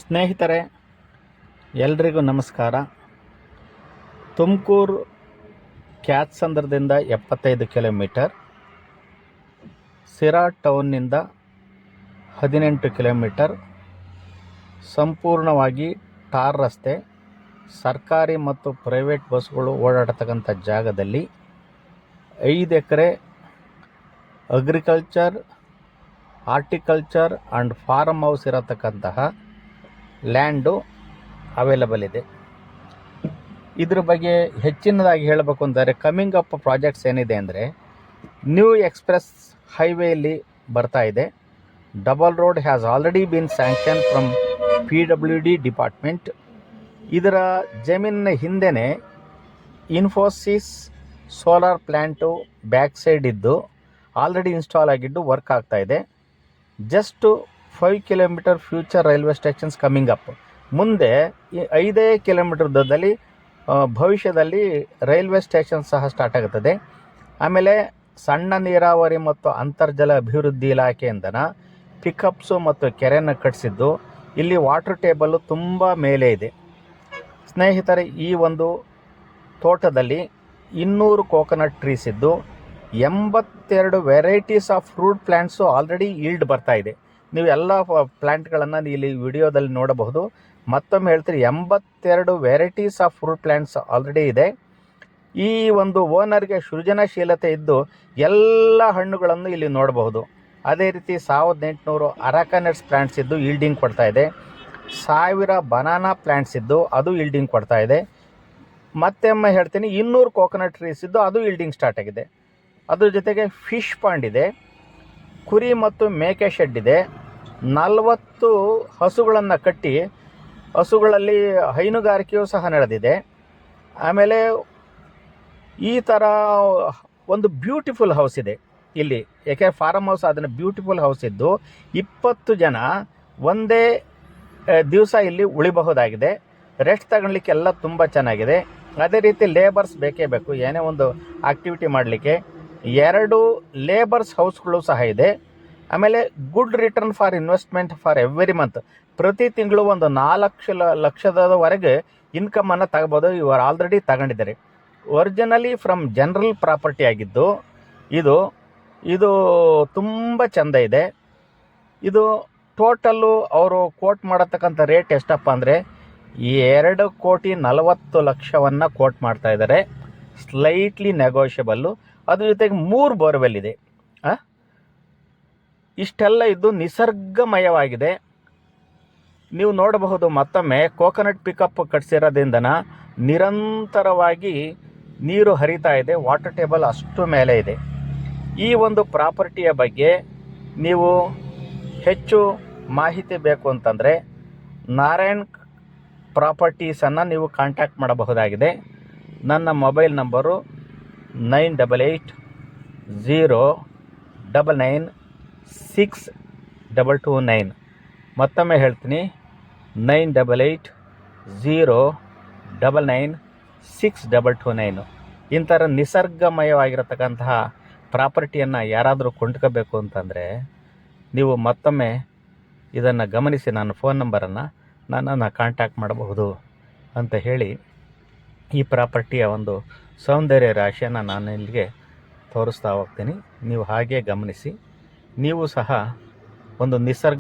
ಸ್ನೇಹಿತರೆ, ಎಲ್ರಿಗೂ ನಮಸ್ಕಾರ. ತುಮಕೂರು ಕ್ಯಾತ್ಸಂದ್ರದಿಂದ 75 ಕಿಲೋಮೀಟರ್, ಸಿರಾ ಟೌನ್ನಿಂದ 18 ಕಿಲೋಮೀಟರ್, ಸಂಪೂರ್ಣವಾಗಿ ಟಾರ್ ರಸ್ತೆ, ಸರ್ಕಾರಿ ಮತ್ತು ಪ್ರೈವೇಟ್ ಬಸ್ಗಳು ಓಡಾಡತಕ್ಕಂಥ ಜಾಗದಲ್ಲಿ 5 ಎಕರೆ agriculture, horticulture and farm house ಇರತಕ್ಕಂತಹ ಲ್ಯಾಂಡು ಅವೈಲಬಲ್ ಇದೆ. ಇದ್ರ ಬಗ್ಗೆ ಹೆಚ್ಚಿನದಾಗಿ ಹೇಳಬೇಕು ಅಂದರೆ ಕಮಿಂಗ್ ಅಪ್ ಪ್ರಾಜೆಕ್ಟ್ಸ್ ಏನಿದೆ ಅಂದರೆ ನ್ಯೂ ಎಕ್ಸ್ಪ್ರೆಸ್ ಹೈವೇಯಲ್ಲಿ ಬರ್ತಾ ಇದೆ. Double road has already bean sanction from PWD department. ಇದರ ಜಮೀನಿನ ಹಿಂದೆಯೇ Infosys solar plant back side ಇದ್ದು ಆಲ್ರೆಡಿ ಇನ್ಸ್ಟಾಲ್ ಆಗಿದ್ದು ವರ್ಕ್ ಆಗ್ತಾ ಇದೆ. Just 5 kilometre future railway stations coming up. ಮುಂದೆ 5 ಕಿಲೋಮೀಟರ್ ದೂರದಲ್ಲಿ ಭವಿಷ್ಯದಲ್ಲಿ ರೈಲ್ವೆ ಸ್ಟೇಷನ್ ಸಹ ಸ್ಟಾರ್ಟ್ ಆಗುತ್ತದೆ. ಆಮೇಲೆ ಸಣ್ಣ ನೀರಾವರಿ ಮತ್ತು ಅಂತರ್ಜಲ ಅಭಿವೃದ್ಧಿ ಇಲಾಖೆಯಿಂದ ಪಿಕಪ್ಸು ಮತ್ತು ಕೆರೆಯನ್ನು ಕಟ್ಟಿಸಿದ್ದು ಇಲ್ಲಿ ವಾಟರ್ ಟೇಬಲ್ಲು ತುಂಬ ಮೇಲೆ ಇದೆ. ಸ್ನೇಹಿತರೆ, ಈ ಒಂದು ತೋಟದಲ್ಲಿ 200 ಕೋಕೋನಟ್ ಟ್ರೀಸ್ ಇದ್ದು 82 varieties of fruit plants already yield ಬರ್ತಾ ಇದೆ. ನೀವು ಎಲ್ಲ ಪ್ಲ್ಯಾಂಟ್ಗಳನ್ನು ಇಲ್ಲಿ ವಿಡಿಯೋದಲ್ಲಿ ನೋಡಬಹುದು. ಮತ್ತೊಮ್ಮೆ ಹೇಳ್ತೀರಿ, 82 varieties of fruit plants already ಇದೆ. ಈ ಒಂದು ಓನರ್ಗೆ ಸೃಜನಶೀಲತೆ ಇದ್ದು ಎಲ್ಲ ಹಣ್ಣುಗಳನ್ನು ಇಲ್ಲಿ ನೋಡಬಹುದು. ಅದೇ ರೀತಿ 1800 ಅರಾಕನೆಟ್ಸ್ ಪ್ಲ್ಯಾಂಟ್ಸ್ ಇದ್ದು ಈಲ್ಡಿಂಗ್ ಕೊಡ್ತಾ ಇದೆ. 1000 ಬನಾನಾ ಪ್ಲ್ಯಾಂಟ್ಸ್ ಇದ್ದು ಅದು ಈಲ್ಡಿಂಗ್ ಕೊಡ್ತಾ ಇದೆ. ಮತ್ತೊಮ್ಮೆ ಹೇಳ್ತೀನಿ, 200 ಕೋಕೋನಟ್ ಟ್ರೀಸ್ ಇದ್ದು ಅದು ಈಲ್ಡಿಂಗ್ ಸ್ಟಾರ್ಟ್ ಆಗಿದೆ. ಅದ್ರ ಜೊತೆಗೆ ಫಿಶ್ ಪಾಂಡ್ ಇದೆ, ಕುರಿ ಮತ್ತು ಮೇಕೆ ಶೆಡ್ ಇದೆ, 40 ಹಸುಗಳನ್ನು ಕಟ್ಟಿ ಹಸುಗಳಲ್ಲಿ ಹೈನುಗಾರಿಕೆಯೂ ಸಹ ನಡೆದಿದೆ. ಆಮೇಲೆ ಈ ಥರ ಒಂದು ಬ್ಯೂಟಿಫುಲ್ ಹೌಸ್ ಇದೆ ಇಲ್ಲಿ. ಯಾಕೆ ಫಾರಮ್ ಹೌಸ್ ಅದನ್ನು ಬ್ಯೂಟಿಫುಲ್ ಹೌಸ್ ಇದ್ದು 20 ಜನ ಒಂದೇ ದಿವಸ ಇಲ್ಲಿ ಉಳಿಬಹುದಾಗಿದೆ. ರೆಸ್ಟ್ ತಗೊಳ್ಲಿಕ್ಕೆಲ್ಲ ತುಂಬ ಚೆನ್ನಾಗಿದೆ. ಅದೇ ರೀತಿ ಲೇಬರ್ಸ್ ಬೇಕೇ ಬೇಕು ಏನೇ ಒಂದು ಆಕ್ಟಿವಿಟಿ ಮಾಡಲಿಕ್ಕೆ. 2 ಲೇಬರ್ಸ್ ಹೌಸ್ಗಳು ಸಹ ಇದೆ. ಆಮೇಲೆ good return for investment for every month. ಪ್ರತಿ ತಿಂಗಳು ಒಂದು 4 ಲಕ್ಷದವರೆಗೆ ಇನ್ಕಮನ್ನು ತಗೋಬೋದು. ಇವರು ಆಲ್ರೆಡಿ ತಗೊಂಡಿದ್ದಾರೆ. ಒರಿಜಿನಲಿ ಫ್ರಮ್ ಜನರಲ್ ಪ್ರಾಪರ್ಟಿ ಆಗಿದ್ದು ಇದು ತುಂಬ ಚೆಂದ ಇದೆ. ಇದು ಟೋಟಲ್ಲು ಅವರು ಕೋಟ್ ಮಾಡತಕ್ಕಂಥ ರೇಟ್ ಎಷ್ಟಪ್ಪ ಅಂದರೆ 2,40,00,000 ಕೋಟ್ ಮಾಡ್ತಾ ಇದ್ದಾರೆ. Slightly negotiable. ಅದ್ರ ಜೊತೆಗೆ 3 ಬೋರ್ವೆಲ್ ಇದೆ. ಇಷ್ಟೆಲ್ಲ ಇದ್ದು ನಿಸರ್ಗಮಯವಾಗಿದೆ. ನೀವು ನೋಡಬಹುದು, ಮತ್ತೊಮ್ಮೆ ಕೋಕೋನಟ್ ಪಿಕಪ್ ಕಟ್ಸಿರೋದ್ರಿಂದ ನಿರಂತರವಾಗಿ ನೀರು ಹರಿತಾ ಇದೆ. ವಾಟರ್ ಟೇಬಲ್ ಅಷ್ಟು ಮೇಲೆ ಇದೆ. ಈ ಒಂದು ಪ್ರಾಪರ್ಟಿಯ ಬಗ್ಗೆ ನೀವು ಹೆಚ್ಚು ಮಾಹಿತಿ ಬೇಕು ಅಂತಂದರೆ ನಾರಾಯಣ್ ಪ್ರಾಪರ್ಟೀಸನ್ನು ನೀವು ಕಾಂಟ್ಯಾಕ್ಟ್ ಮಾಡಬಹುದಾಗಿದೆ. ನನ್ನ ಮೊಬೈಲ್ ನಂಬರು 9880996229. ಮತ್ತೊಮ್ಮೆ ಹೇಳ್ತೀನಿ, 9880996229. ಇಂಥರ ನಿಸರ್ಗಮಯವಾಗಿರತಕ್ಕಂತಹ ಪ್ರಾಪರ್ಟಿಯನ್ನು ಯಾರಾದರೂ ಕೊಂಡ್ಕೋಬೇಕು ಅಂತಂದರೆ ನೀವು ಮತ್ತೊಮ್ಮೆ ಇದನ್ನು ಗಮನಿಸಿ ನನ್ನ ಫೋನ್ ನಂಬರನ್ನು ನನ್ನನ್ನು ಕಾಂಟ್ಯಾಕ್ಟ್ ಮಾಡಬಹುದು ಅಂತ ಹೇಳಿ ಈ ಪ್ರಾಪರ್ಟಿಯ ಒಂದು ಸೌಂದರ್ಯ ರಾಶಿಯನ್ನು ನಾನು ಇಲ್ಲಿಗೆ ತೋರಿಸ್ತಾ ಹೋಗ್ತೀನಿ. ನೀವು ಹಾಗೆ ಗಮನಿಸಿ. ನೀವು ಸಹ ಒಂದು ನಿಸರ್ಗ